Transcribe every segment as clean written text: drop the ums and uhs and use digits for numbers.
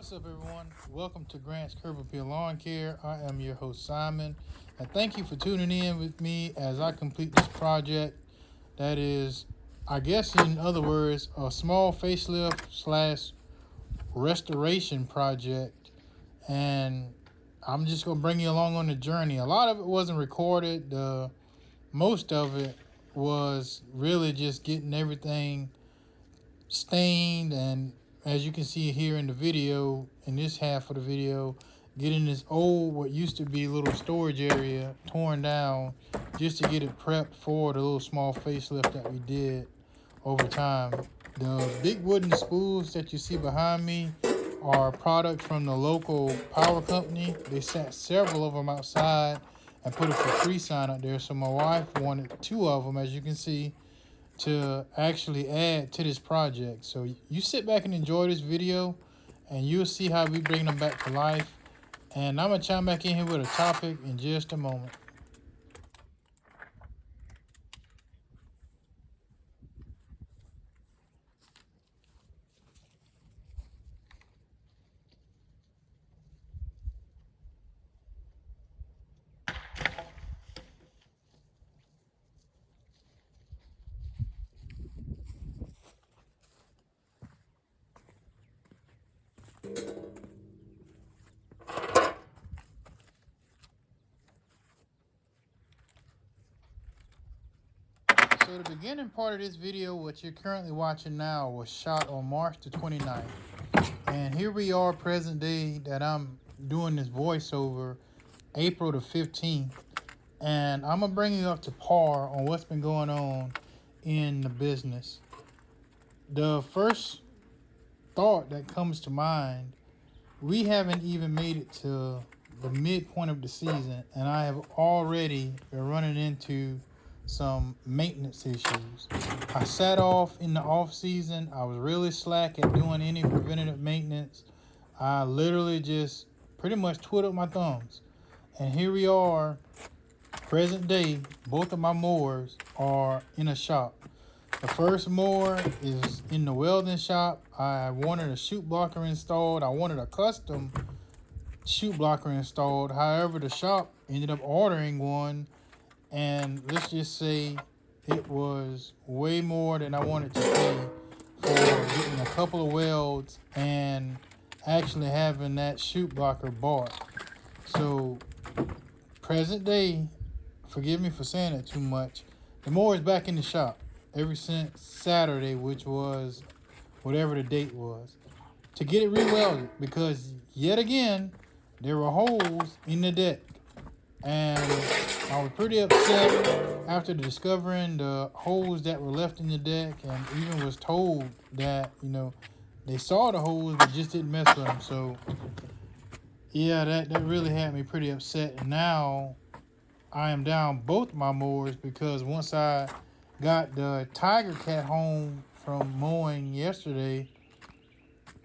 What's up, everyone? Welcome to Grant's Curb Appeal Lawn Care. I am your host, Simon, and thank you for tuning in with me as I complete this project. That is, I guess, in other words, a small facelift slash restoration project, and I'm just gonna bring you along on the journey. A lot of it wasn't recorded. Most of it was really just getting everything stained, and as you can see here in the video, in this half of the video, getting this old, what used to be a little storage area, torn down just to get it prepped for the little small facelift that we did over time. The big wooden spools that you see behind me are a product from the local power company. They sent several of them outside and put a for free sign out there, so my wife wanted two of them, as you can see, to actually add to this project. So you sit back and enjoy this video, and you'll see how we bring them back to life. And I'm gonna chime back in here with a topic in just a moment. So the beginning part of this video, what you're currently watching now, was shot on March the 29th. And here we are, present day, that I'm doing this voiceover, April the 15th. And I'm gonna bring you up to par on what's been going on in the business. The first thought that comes to mind, we haven't even made it to the midpoint of the season, and I have already been running into some maintenance issues. I sat off in the off season. I was really slack at doing any preventative maintenance. I literally just pretty much twiddled my thumbs. And here we are, present day, both of my mowers are in a shop. The first mower is in the welding shop. I wanted a chute blocker installed. I wanted a custom chute blocker installed. However, the shop ended up ordering one, and let's just say it was way more than I wanted to pay for getting a couple of welds and actually having that chute blocker bought. So, present day, forgive me for saying it too much, the mower is back in the shop ever since Saturday, which was whatever the date was, to get it re-welded, because yet again there were holes in the deck. And I was pretty upset after discovering the holes that were left in the deck, and even was told that, they saw the holes but just didn't mess with them. So yeah, that really had me pretty upset. And now I am down both my mowers, because once I got the Tiger Cat home from mowing yesterday,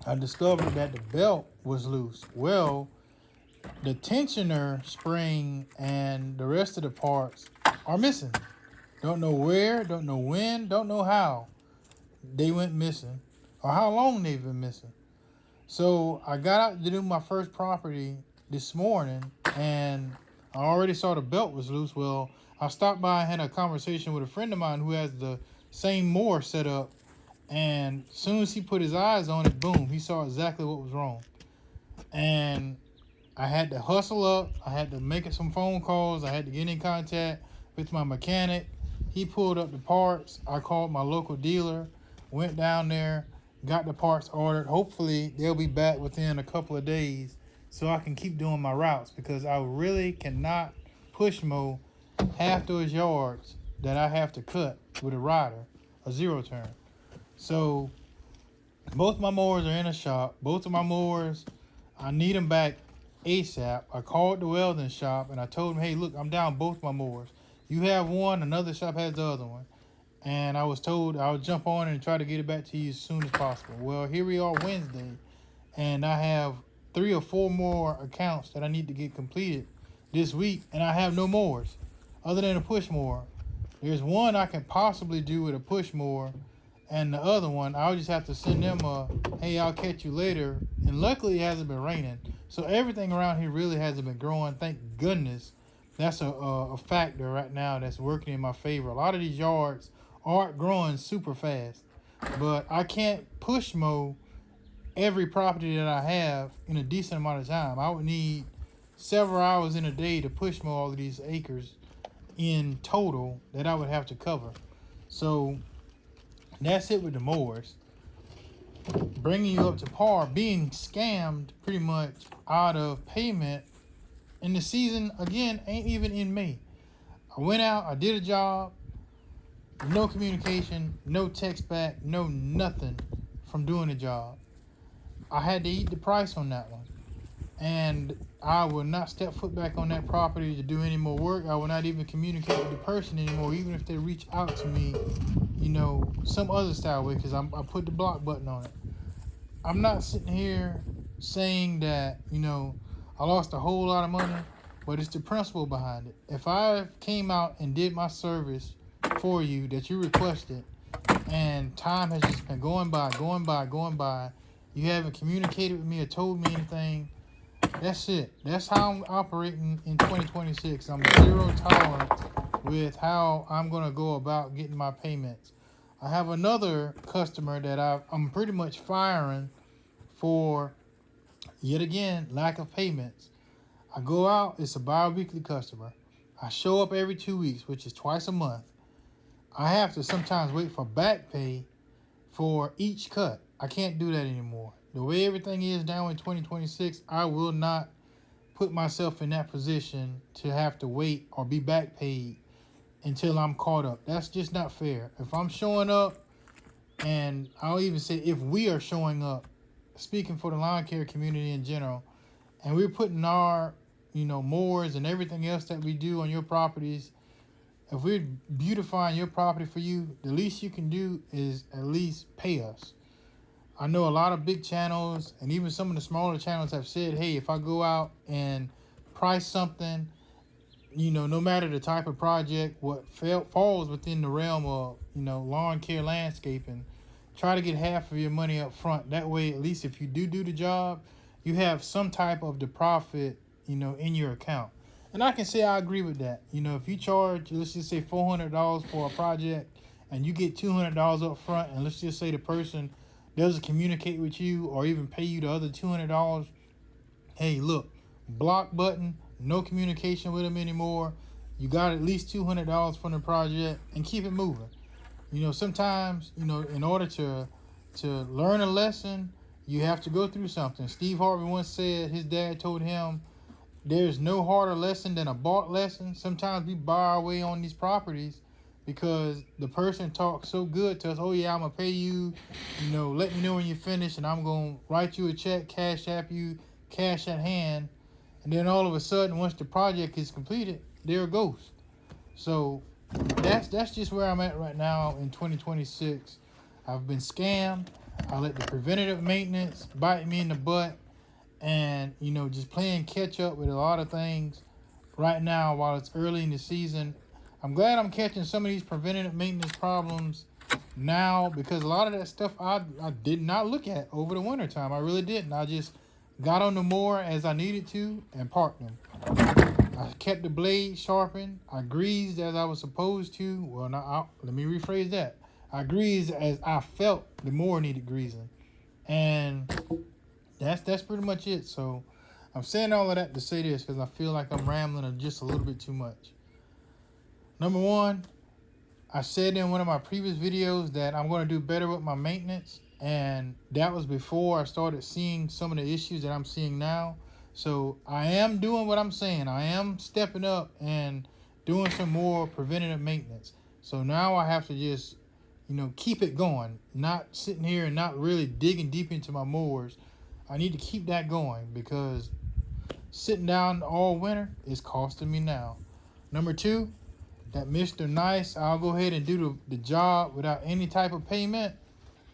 I discovered that the belt was loose. Well, the tensioner spring and the rest of the parts are missing. Don't know where, don't know when, don't know how they went missing or how long they've been missing. So I got out to do my first property this morning, and I already saw the belt was loose. Well, I stopped by and had a conversation with a friend of mine who has the same mower set up, and as soon as he put his eyes on it, boom, he saw exactly what was wrong. And I had to hustle up. I had to make some phone calls. I had to get in contact with my mechanic. He pulled up the parts. I called my local dealer, went down there, got the parts ordered. Hopefully, they'll be back within a couple of days so I can keep doing my routes, because I really cannot push mow half those yards that I have to cut with a rider, a zero turn. So both my mowers are in a shop. Both of my mowers, I need them back ASAP. I called the welding shop and I told them, hey, look, I'm down both my mowers. You have one, another shop has the other one. And I was told I would jump on and try to get it back to you as soon as possible. Well, here we are Wednesday, and I have 3 or 4 more accounts that I need to get completed this week, and I have no mowers other than a push mower. There's one I can possibly do with a push mower, And the other one, I'll just have to send them a, hey, I'll catch you later. And luckily it hasn't been raining. So everything around here really hasn't been growing. Thank goodness. That's a factor right now that's working in my favor. A lot of these yards aren't growing super fast. But I can't push mow every property that I have in a decent amount of time. I would need several hours in a day to push mow all of these acres in total that I would have to cover. So that's it with the mowers. Bringing you up to par, being scammed pretty much out of payment. And the season, again, ain't even in May. I went out, I did a job, no communication, no text back, no nothing from doing the job. I had to eat the price on that one. And I will not step foot back on that property to do any more work. I will not even communicate with the person anymore, even if they reach out to me, some other style way, because I put the block button on it. I'm not sitting here saying that, I lost a whole lot of money, but it's the principle behind it. If I came out and did my service for you that you requested, and time has just been going by, you haven't communicated with me or told me anything, that's it. That's how I'm operating in 2026. I'm zero tolerance with how I'm going to go about getting my payments. I have another customer that I'm pretty much firing for, yet again, lack of payments. I go out, it's a bi-weekly customer. I show up every 2 weeks, which is twice a month. I have to sometimes wait for back pay for each cut. I can't do that anymore. The way everything is now in 2026, I will not put myself in that position to have to wait or be back paid until I'm caught up. That's just not fair. If I'm showing up, and I'll even say if we are showing up, speaking for the lawn care community in general, and we're putting our, mowers and everything else that we do on your properties, if we're beautifying your property for you, the least you can do is at least pay us. I know a lot of big channels and even some of the smaller channels have said, hey, if I go out and price something, no matter the type of project, what falls within the realm of, lawn care landscaping, try to get half of your money up front. That way, at least if you do the job, you have some type of the profit, in your account. And I can say I agree with that. If you charge, let's just say $400 for a project and you get $200 up front, and let's just say the person doesn't communicate with you or even pay you the other $200, hey, look, block button, no communication with them anymore. You got at least $200 from the project and keep it moving. Sometimes, in order to learn a lesson, you have to go through something. Steve Harvey once said his dad told him, there's no harder lesson than a bought lesson. Sometimes we buy our way on these properties because the person talks so good to us. Oh yeah, I'm gonna pay you, let me know when you're finished, and I'm gonna write you a check, cash app you, cash at hand. And then all of a sudden, once the project is completed, they're a ghost. So that's just where I'm at right now in 2026. I've been scammed. I let the preventative maintenance bite me in the butt, and just playing catch up with a lot of things right now while it's early in the season. I'm glad I'm catching some of these preventative maintenance problems now, because a lot of that stuff I did not look at over the winter time. I really didn't. I just got on the mower as I needed to and parked them. I kept the blade sharpened. I greased as I was supposed to. Well, let me rephrase that. I greased as I felt the mower needed greasing. And that's pretty much it. So I'm saying all of that to say this because I feel like I'm rambling just a little bit too much. Number one, I said in one of my previous videos that I'm going to do better with my maintenance, and that was before I started seeing some of the issues that I'm seeing now. So I am doing what I'm saying. I am stepping up and doing some more preventative maintenance. So now I have to just, keep it going, not sitting here and not really digging deep into my mowers. I need to keep that going because sitting down all winter is costing me now. Number two, that Mr. Nice, I'll go ahead and do the job without any type of payment.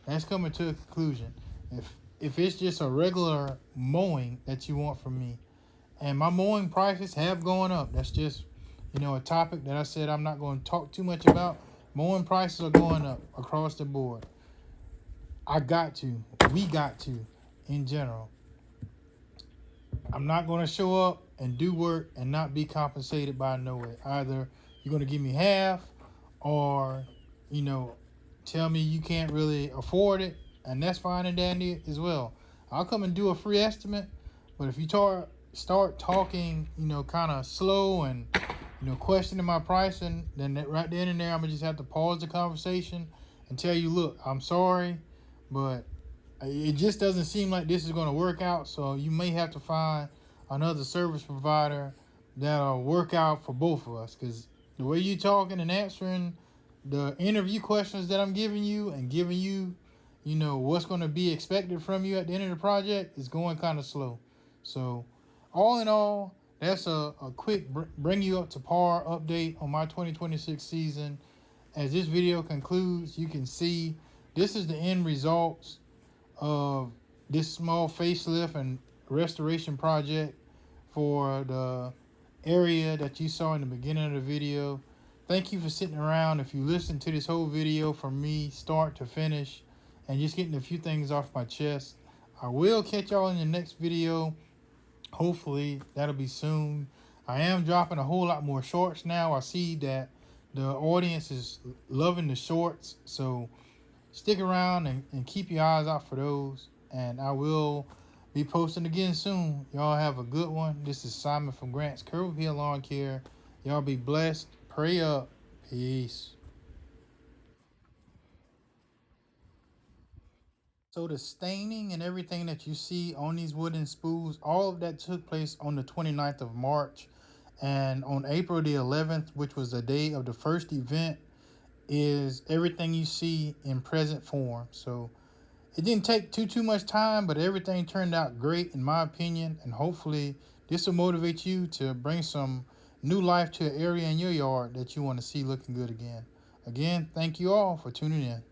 That's coming to a conclusion. If it's just a regular mowing that you want from me, and my mowing prices have gone up. That's just, a topic that I said I'm not going to talk too much about. Mowing prices are going up across the board. I got to, we got to, in general. I'm not going to show up and do work and not be compensated by no way. Either you're going to give me half, or, you know, tell me you can't really afford it, and that's fine and dandy as well. I'll come and do a free estimate, but if you start talking, kind of slow and, questioning my pricing, then right then and there, I'm going to just have to pause the conversation and tell you, look, I'm sorry, but it just doesn't seem like this is going to work out. So you may have to find another service provider that'll work out for both of us. Because the way you talking and answering the interview questions that I'm giving you and giving you, what's going to be expected from you at the end of the project is going kind of slow. So all in all, that's a quick bring you up to par update on my 2026 season. As this video concludes, you can see this is the end results of this small facelift and restoration project for the area that you saw in the beginning of the video. Thank you for sitting around. If you listened to this whole video from me start to finish and just getting a few things off my chest, I will catch y'all in the next video. Hopefully that'll be soon. I am dropping a whole lot more shorts now. I see that the audience is loving the shorts, so stick around and keep your eyes out for those. And I will be posting again soon. Y'all have a good one. This is Simon from Grant's Curb Appeal Lawn Care. Y'all be blessed. Pray up. Peace. So the staining and everything that you see on these wooden spools, all of that took place on the 29th of March. And on April the 11th, which was the day of the first event, is everything you see in present form. So it didn't take too much time, but everything turned out great in my opinion, and hopefully this will motivate you to bring some new life to an area in your yard that you want to see looking good again. Again, thank you all for tuning in.